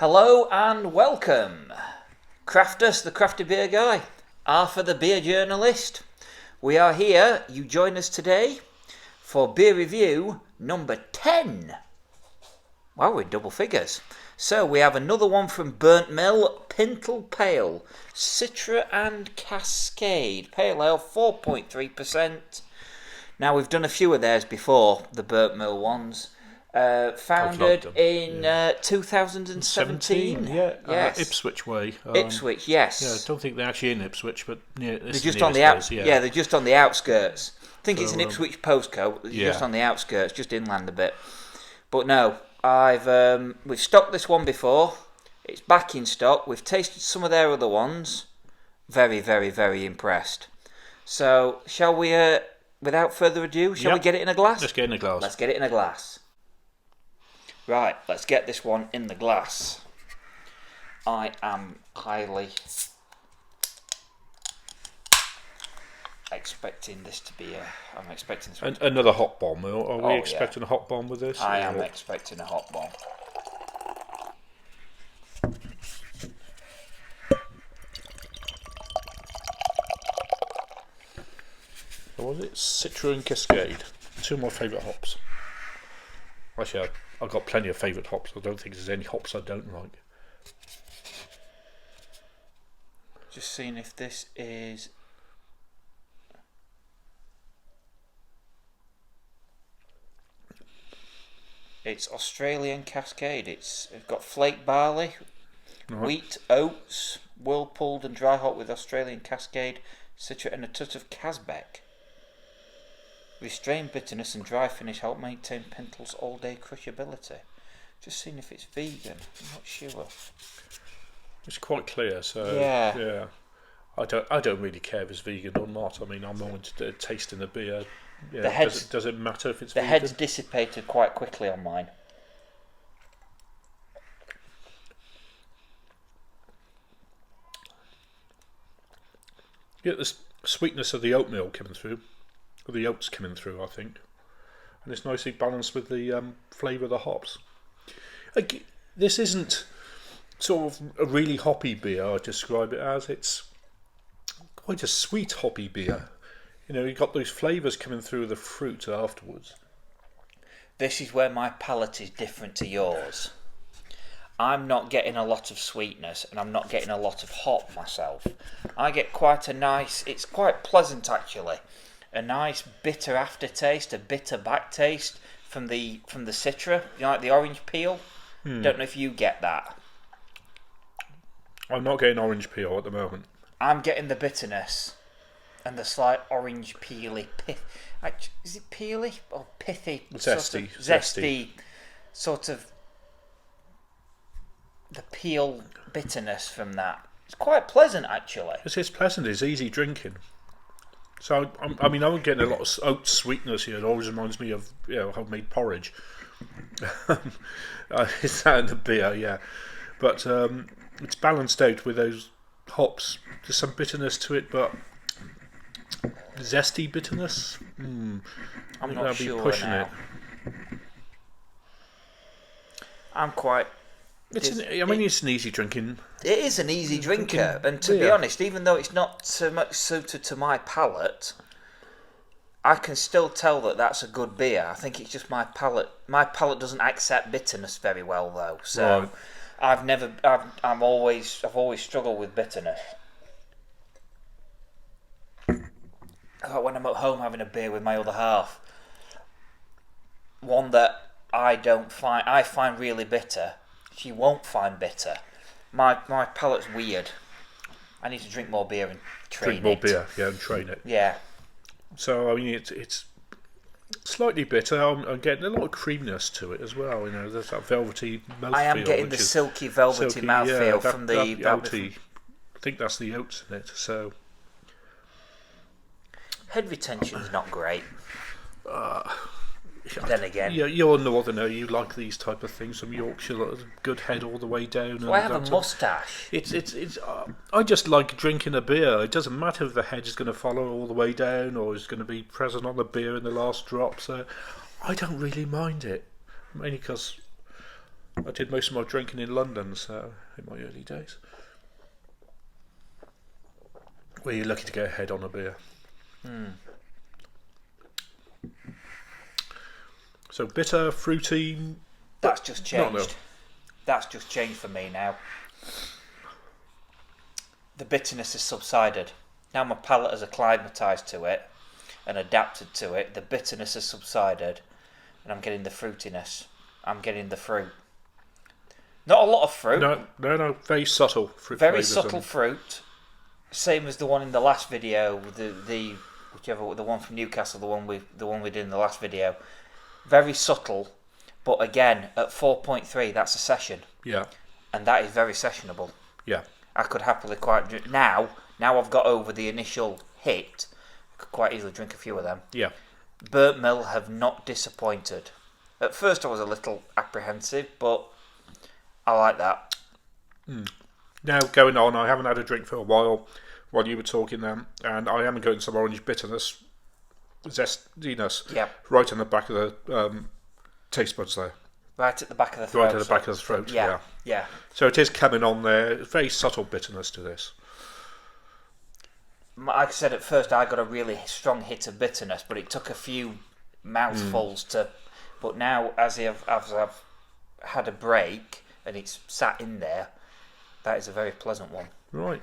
Hello and welcome. Craftus, the Crafty Beer Guy, Arthur the Beer Journalist. We are here, you join us today, for beer review number 10. Wow, we're in double figures. So we have another one from Burnt Mill, Pintle Pale, Citra and Cascade, Pale Ale, 4.3%. Now we've done a few of theirs before, the Burnt Mill ones. Founded in 2017. Yes. Ipswich way. Ipswich, yes. Yeah, I don't think they're actually in Ipswich, but they're just on the they're just on the outskirts. I think it's an Ipswich postcode. They're just on the outskirts, just inland a bit. But no, we've stocked this one before. It's back in stock. We've tasted some of their other ones. Very, very, very impressed. So, shall we? Without further ado, shall we get it in a glass? Let's get it in a glass. Let's get it in a glass. Right, let's get this one in the glass. I am highly expecting this to be I'm expecting this one to another hot bomb. Are we expecting a hot bomb with this? I am expecting a hot bomb. What was it? Citra and Cascade. Two of my favourite hops. Actually, I've got plenty of favourite hops. I don't think there's any hops I don't like. Just seeing if this is... It's Australian Cascade. It's got flake barley, wheat, oats, whirlpooled and dry hop with Australian Cascade, Citra and a touch of Casbeck. Restrained bitterness and dry finish help maintain Pintle's all-day crushability. Just seeing if it's vegan. I'm not sure. It's quite clear, so yeah. I don't really care if it's vegan or not. I mean, I'm more into tasting the beer. Yeah, does it matter if it's vegan? The head's dissipated quite quickly on mine. You get the sweetness of the oatmeal coming through. Or the oats coming through, I think, and it's nicely balanced with the flavour of the hops. This isn't sort of a really hoppy beer. I describe it as it's quite a sweet hoppy beer. You know, you've got those flavours coming through the fruit afterwards. This is where my palate is different to yours. I'm not getting a lot of sweetness and I'm not getting a lot of hop myself. I get quite a nice. It's quite pleasant actually. A nice bitter aftertaste, a bitter back taste from the Citra, you know, like the orange peel. Don't know if you get that. I'm not getting orange peel at the moment. I'm getting the bitterness and the slight orange peely pith. Is it peely or pithy? Zesty. Sort of the peel bitterness from that. It's quite pleasant actually. It's pleasant. It's easy drinking. So I'm getting a lot of oat sweetness here. It always reminds me of homemade porridge. It's that in the beer, yeah. But it's balanced out with those hops. There's some bitterness to it, but zesty bitterness. I'm not sure be pushing now. It. I'm quite. It's an easy drinking. It is an easy drinker, and to be honest, even though it's not so much suited to my palate, I can still tell that that's a good beer. I think it's just my palate. My palate doesn't accept bitterness very well, though. So right. I've always struggled with bitterness. Like when I'm at home having a beer with my other half, one that I find really bitter. She won't find bitter. My palate's weird. I need to drink more beer and train it. Drink more beer, and train it. Yeah. So I mean, it's slightly bitter. I'm getting a lot of creaminess to it as well. You know, there's that velvety mouthfeel. I am getting the silky, velvety mouthfeel from the oaty. I think that's the oats in it. So head retention's not great. Then again, you're northerner. You like these type of things from Yorkshire. Good head all the way down. So I have a moustache. It's. I just like drinking a beer. It doesn't matter if the head is going to follow all the way down or is going to be present on the beer in the last drop. So I don't really mind it, mainly because I did most of my drinking in London, so in my early days. Where you're lucky to get ahead on a beer. So bitter, fruity. That's just changed. No. That's just changed for me now. The bitterness has subsided. Now my palate has acclimatised to it and adapted to it. The bitterness has subsided, and I'm getting the fruitiness. I'm getting the fruit. Not a lot of fruit. No. Very subtle fruit. Very subtle fruit. Same as the one in the last video. The one from Newcastle, the one we did in the last video. Very subtle, but again at 4.3, that's a session. Yeah. And that is very sessionable. Yeah. I could happily now I've got over the initial hit. I could quite easily drink a few of them. Yeah. Burnt Mill have not disappointed. At first I was a little apprehensive, but I like that. Now going on, I haven't had a drink for a while you were talking then, and I am getting some orange bitterness, zestiness, right in the back of the taste buds there. Right at the back of the throat. Right at the back of the throat, yeah. So it is coming on there. Very subtle bitterness to this. Like I said, at first I got a really strong hit of bitterness, but it took a few mouthfuls to... But now, as I've had a break and it's sat in there, that is a very pleasant one. Right.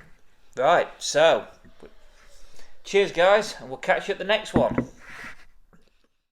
Right, so... Cheers, guys, and we'll catch you at the next one.